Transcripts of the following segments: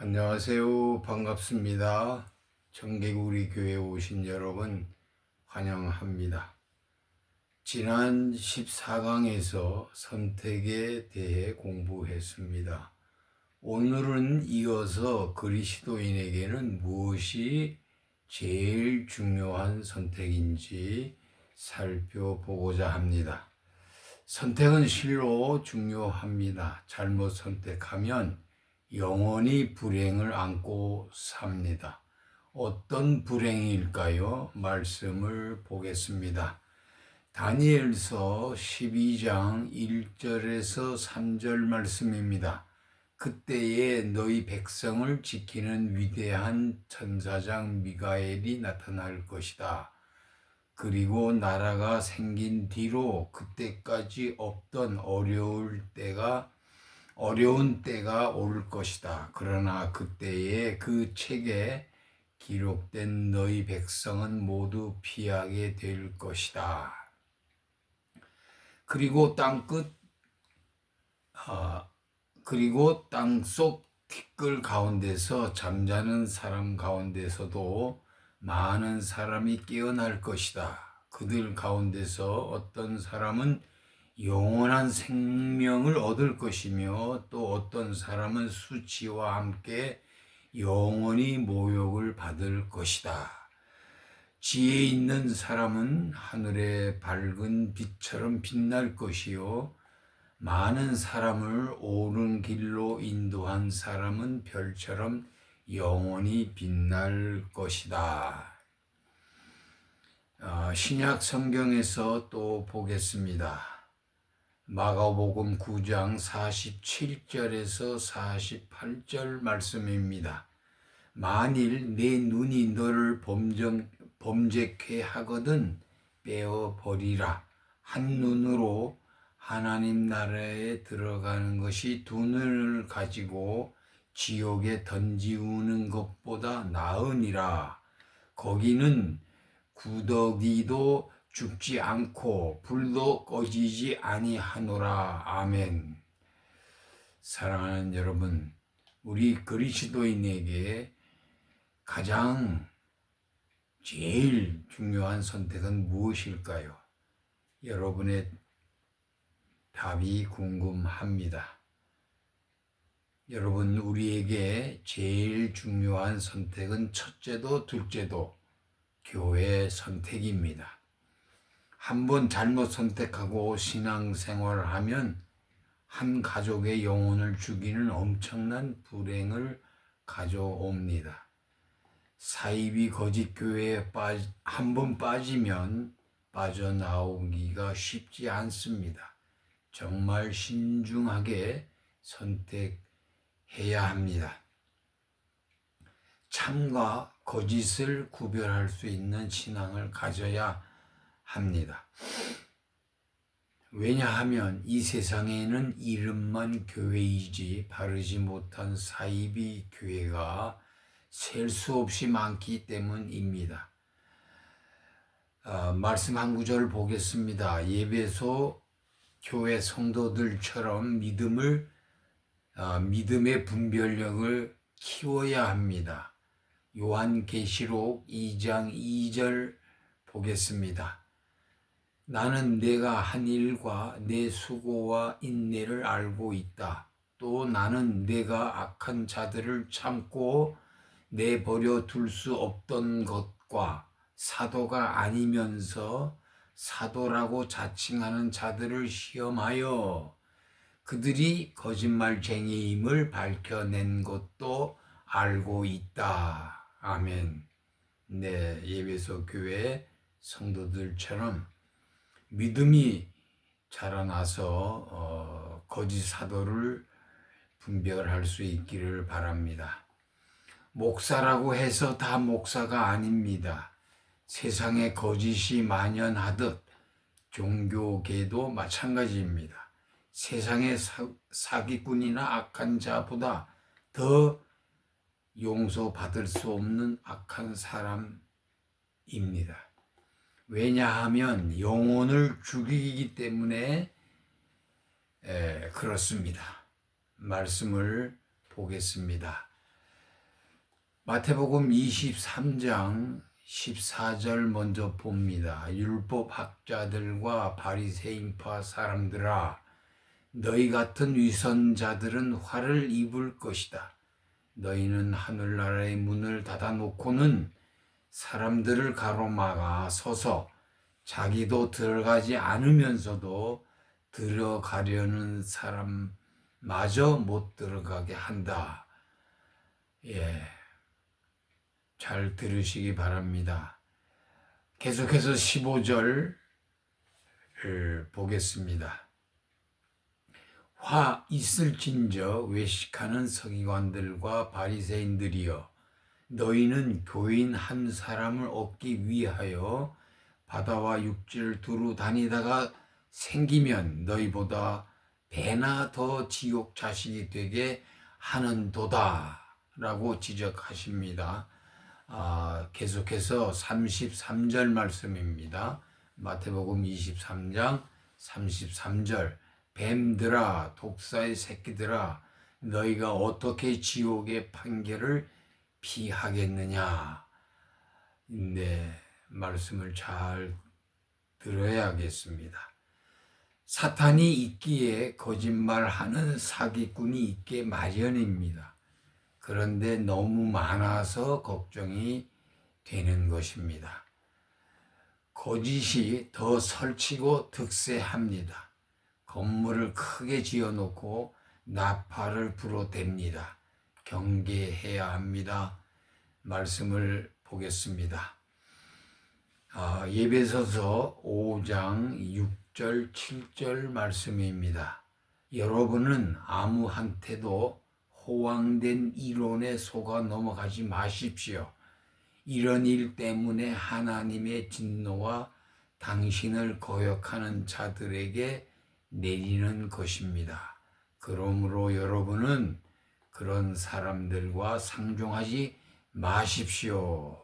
안녕하세요. 반갑습니다. 청개구리 교회에 오신 여러분 환영합니다. 지난 14강에서 선택에 대해 공부했습니다. 오늘은 이어서 그리스도인에게는 무엇이 제일 중요한 선택인지 살펴보고자 합니다. 선택은 실로 중요합니다. 잘못 선택하면 영원히 불행을 안고 삽니다. 어떤 불행일까요? 말씀을 보겠습니다. 다니엘서 12장 1절에서 3절 말씀입니다. 그때에 너희 백성을 지키는 위대한 천사장 미가엘이 나타날 것이다. 그리고 나라가 생긴 뒤로 그때까지 없던 어려운 때가 올 것이다. 그러나 그때에 그 책에 기록된 너희 백성은 모두 피하게 될 것이다. 그리고 땅속 티끌 가운데서 잠자는 사람 가운데서도 많은 사람이 깨어날 것이다. 그들 가운데서 어떤 사람은 영원한 생명을 얻을 것이며 또 어떤 사람은 수치와 함께 영원히 모욕을 받을 것이다. 지혜 있는 사람은 하늘의 밝은 빛처럼 빛날 것이요 많은 사람을 옳은 길로 인도한 사람은 별처럼 영원히 빛날 것이다. 신약 성경에서 또 보겠습니다. 마가복음 9장 47절에서 48절 말씀입니다. 만일 내 눈이 너를 범죄케 하거든 빼어버리라. 한 눈으로 하나님 나라에 들어가는 것이 두 눈을 가지고 지옥에 던지우는 것보다 나으니라. 거기는 구더기도 죽지 않고 불도 꺼지지 아니하노라. 아멘. 사랑하는 여러분, 우리 그리스도인에게 가장 제일 중요한 선택은 무엇일까요? 여러분의 답이 궁금합니다. 여러분, 우리에게 제일 중요한 선택은 첫째도 둘째도 교회 선택입니다. 한번 잘못 선택하고 신앙생활을 하면 한 가족의 영혼을 죽이는 엄청난 불행을 가져옵니다. 사이비 거짓 교회에 한번 빠지면 빠져나오기가 쉽지 않습니다. 정말 신중하게 선택해야 합니다. 참과 거짓을 구별할 수 있는 신앙을 가져야 합니다. 왜냐하면 이 세상에는 이름만 교회이지 바르지 못한 사이비 교회가 셀 수 없이 많기 때문입니다. 말씀 한 구절 보겠습니다. 예배소 교회 성도들처럼 믿음의 분별력을 키워야 합니다. 요한계시록 2장 2절 보겠습니다. 나는 내가 한 일과 내 수고와 인내를 알고 있다. 또 나는 내가 악한 자들을 참고 내버려 둘 수 없던 것과 사도가 아니면서 사도라고 자칭하는 자들을 시험하여 그들이 거짓말쟁이임을 밝혀낸 것도 알고 있다. 아멘. 네, 예배소 교회 성도들처럼 믿음이 자라나서 거짓 사도를 분별할 수 있기를 바랍니다. 목사라고 해서 다 목사가 아닙니다. 세상에 거짓이 만연하듯 종교계도 마찬가지입니다. 세상의 사기꾼이나 악한 자보다 더 용서받을 수 없는 악한 사람입니다. 왜냐하면 영혼을 죽이기 때문에 그렇습니다. 말씀을 보겠습니다. 마태복음 23장 14절 먼저 봅니다. 율법학자들과 바리새인파 사람들아, 너희 같은 위선자들은 화를 입을 것이다. 너희는 하늘나라의 문을 닫아놓고는 사람들을 가로막아 서서 자기도 들어가지 않으면서도 들어가려는 사람마저 못 들어가게 한다. 예, 잘 들으시기 바랍니다. 계속해서 15절 보겠습니다. 화 있을진저 외식하는 서기관들과 바리새인들이여, 너희는 교인 한 사람을 얻기 위하여 바다와 육지를 두루 다니다가 생기면 너희보다 배나 더 지옥 자식이 되게 하는도다 라고 지적하십니다. 계속해서 33절 말씀입니다. 마태복음 23장 33절, 뱀들아, 독사의 새끼들아, 너희가 어떻게 지옥의 판결을 피하겠느냐. 네, 말씀을 잘 들어야겠습니다. 사탄이 있기에 거짓말하는 사기꾼이 있게 마련입니다. 그런데 너무 많아서 걱정이 되는 것입니다. 거짓이 더 설치고 득세합니다. 건물을 크게 지어놓고 나팔을 불어댑니다. 경계해야 합니다. 말씀을 보겠습니다. 예배소서 5장 6절 7절 말씀입니다. 여러분은 아무한테도 호황된 이론에 속아 넘어가지 마십시오. 이런 일 때문에 하나님의 진노와 당신을 거역하는 자들에게 내리는 것입니다. 그러므로 여러분은 그런 사람들과 상종하지 마십시오.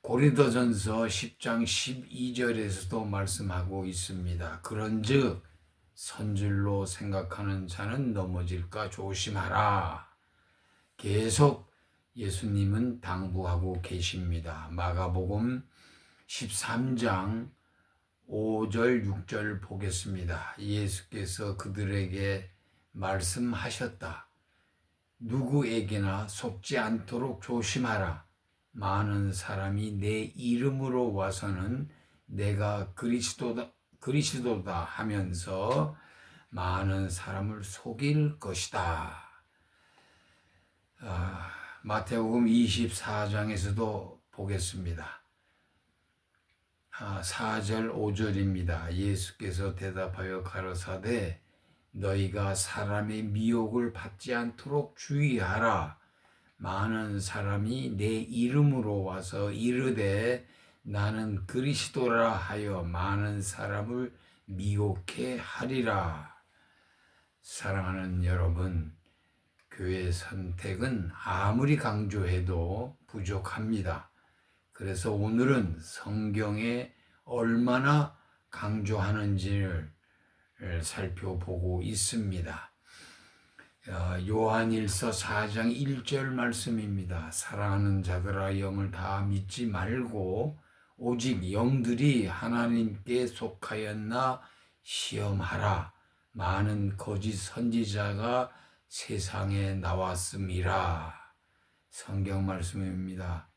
고린도전서 10장 12절에서도 말씀하고 있습니다. 그런즉 선질로 생각하는 자는 넘어질까 조심하라. 계속 예수님은 당부하고 계십니다. 마가복음 13장 5절 6절 보겠습니다. 예수께서 그들에게 말씀하셨다. 누구에게나 속지 않도록 조심하라. 많은 사람이 내 이름으로 와서는 내가 그리스도다 하면서 많은 사람을 속일 것이다. 마태복음 24장에서도 보겠습니다. 4절 5절입니다. 예수께서 대답하여 가라사대 너희가 사람의 미혹을 받지 않도록 주의하라. 많은 사람이 내 이름으로 와서 이르되 나는 그리스도라 하여 많은 사람을 미혹해 하리라. 사랑하는 여러분, 교회 선택은 아무리 강조해도 부족합니다. 그래서 오늘은 성경에 얼마나 강조하는지를 살펴보고 있습니다. 요한일서 4장 1절 말씀입니다. 사랑하는 자들아, 영을 다 믿지 말고 오직 영들이 하나님께 속하였나 시험하라. 많은 거짓 선지자가 세상에 나왔음이라. 성경 말씀입니다.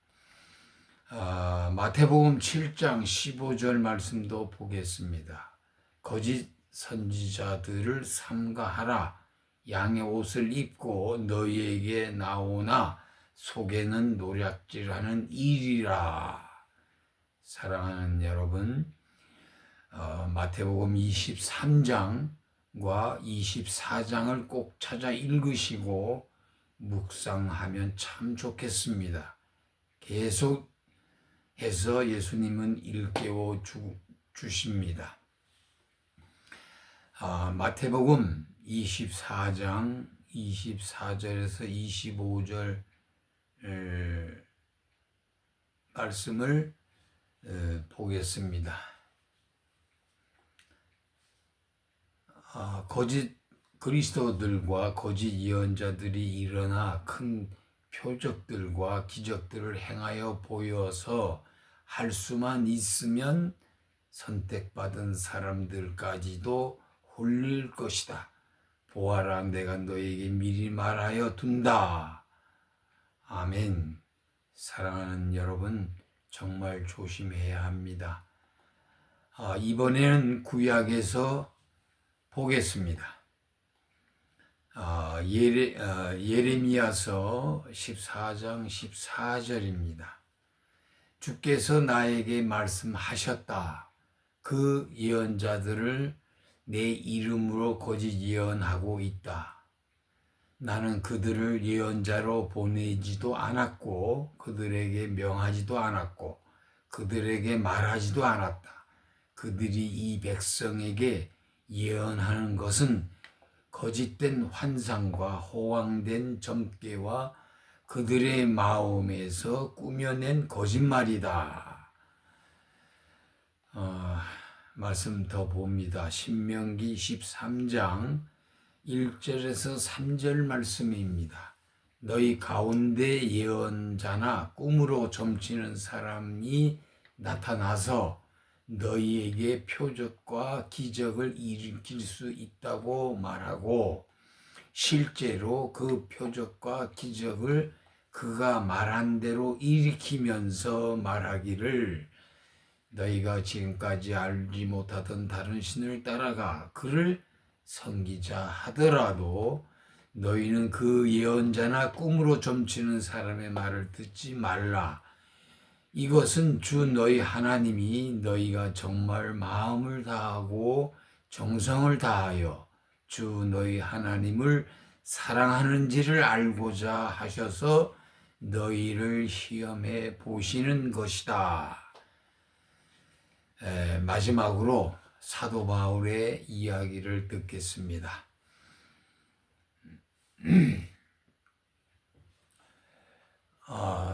마태복음 7장 15절 말씀도 보겠습니다. 거짓 선지자들을 삼가하라. 양의 옷을 입고 너희에게 나오나 속에는 노략질하는 일이라. 사랑하는 여러분, 마태복음 23장과 24장을 꼭 찾아 읽으시고 묵상하면 참 좋겠습니다. 계속 해서 예수님은 일깨워 주십니다. 마태복음 24장 24절에서 25절 말씀을 보겠습니다. 거짓 그리스도들과 거짓 예언자들이 일어나 큰 표적들과 기적들을 행하여 보여서 할 수만 있으면 선택받은 사람들까지도 홀릴 것이다. 보아라, 내가 너에게 미리 말하여 둔다. 아멘. 사랑하는 여러분, 정말 조심해야 합니다. 이번에는 구약에서 보겠습니다. 예레미야서 14장 14절입니다. 주께서 나에게 말씀하셨다. 그 예언자들을 내 이름으로 거짓 예언하고 있다. 나는 그들을 예언자로 보내지도 않았고 그들에게 명하지도 않았고 그들에게 말하지도 않았다. 그들이 이 백성에게 예언하는 것은 거짓된 환상과 허황된 점괘와 그들의 마음에서 꾸며낸 거짓말이다. 말씀 더 봅니다. 신명기 13장 1절에서 3절 말씀입니다. 너희 가운데 예언자나 꿈으로 점치는 사람이 나타나서 너희에게 표적과 기적을 일으킬 수 있다고 말하고 실제로 그 표적과 기적을 그가 말한 대로 일으키면서 말하기를 너희가 지금까지 알지 못하던 다른 신을 따라가 그를 섬기자 하더라도 너희는 그 예언자나 꿈으로 점치는 사람의 말을 듣지 말라. 이것은 주 너희 하나님이 너희가 정말 마음을 다하고 정성을 다하여 주 너희 하나님을 사랑하는지를 알고자 하셔서 너희를 시험해 보시는 것이다. 마지막으로 사도 바울의 이야기를 듣겠습니다.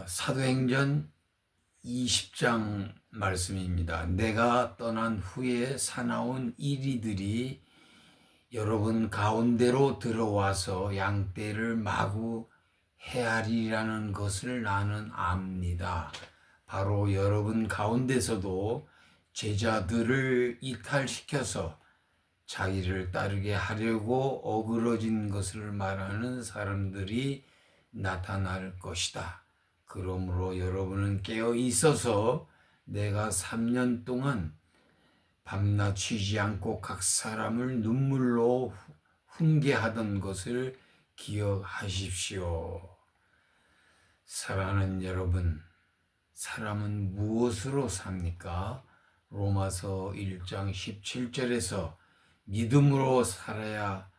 사도행전 20장 말씀입니다. 내가 떠난 후에 사나운 이리들이 여러분 가운데로 들어와서 양떼를 마구 헤아리라는 것을 나는 압니다. 바로 여러분 가운데서도 제자들을 이탈시켜서 자기를 따르게 하려고 어그러진 것을 말하는 사람들이 나타날 것이다. 그러므로 여러분은 깨어 있어서 내가 3년 동안 밤낮 쉬지 않고 각 사람을 눈물로 훈계하던 것을 기억하십시오. 사랑하는 여러분, 사람은 무엇으로 삽니까? 로마서 1장 17절에서 믿음으로 살아야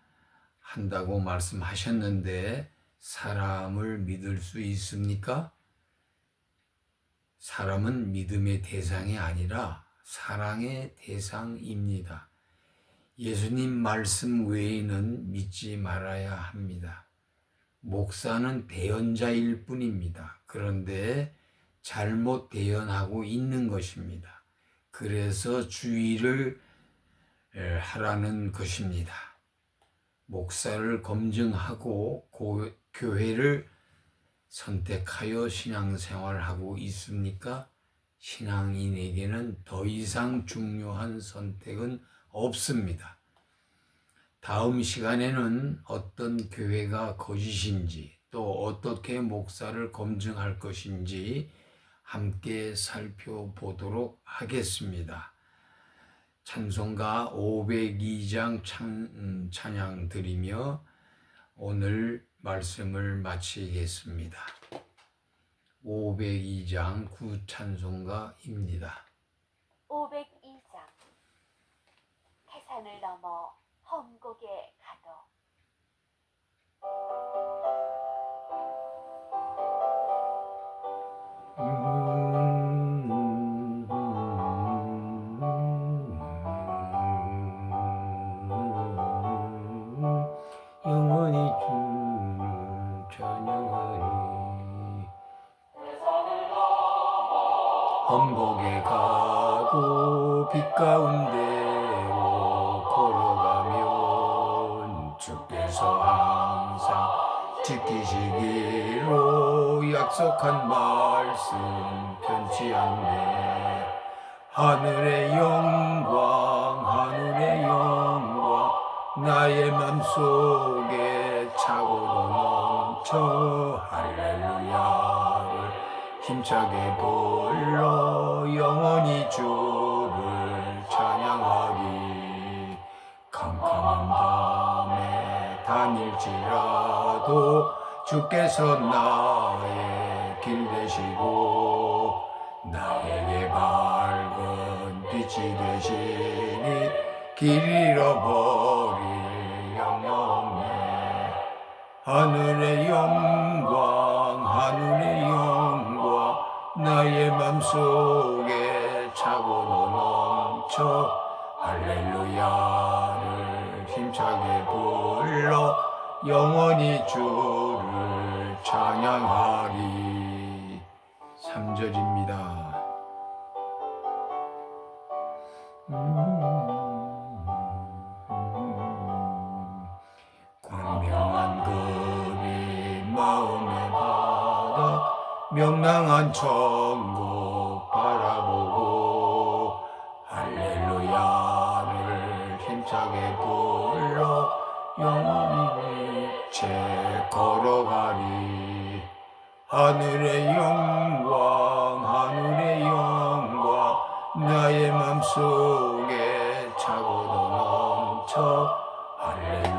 한다고 말씀하셨는데 사람을 믿을 수 있습니까? 사람은 믿음의 대상이 아니라 사랑의 대상입니다. 예수님 말씀 외에는 믿지 말아야 합니다. 목사는 대언자일 뿐입니다. 그런데 잘못 대언하고 있는 것입니다. 그래서 주의를 하라는 것입니다. 목사를 검증하고 교회를 선택하여 신앙생활하고 있습니까? 신앙인에게는 더 이상 중요한 선택은 없습니다. 다음 시간에는 어떤 교회가 거짓인지 또 어떻게 목사를 검증할 것인지 함께 살펴보도록 하겠습니다. 찬송가 502장 찬양 드리며 오늘 말씀을 마치겠습니다. 502장 구찬송가입니다. 502장 태산을 넘어 험곡에 가도 영원히 주를 찬양하리. 험곡에 가도 빛 가운데로 걸어가면 주께서 항상 지키시기로 약속한 말씀 편치 않네. 하늘의 영광 하늘의 영광 나의 맘속에 차고도 넘쳐 할렐루야를 힘차게 불러 영원히 주를 찬양하리. 캄캄한 밤에 다닐지라도 주께서 나의 길 되시고 나에게 밝은 빛이 되시니 길 잃어버릴 염려 없네. 하늘의 영광 하늘의 영광 나의 맘속에 차고도 넘쳐 할렐루야를 힘차게 불러 영원히 주를 찬양하리. 3절입니다. 광명한 급이 마음에 받아 명랑한 천국 바라보고 할렐루야를 힘차게 불러 영원히 빛에 걸어가리. 하늘의 영광 하늘의 영광 나의 맘속에 차고도 넘쳐 할렐루야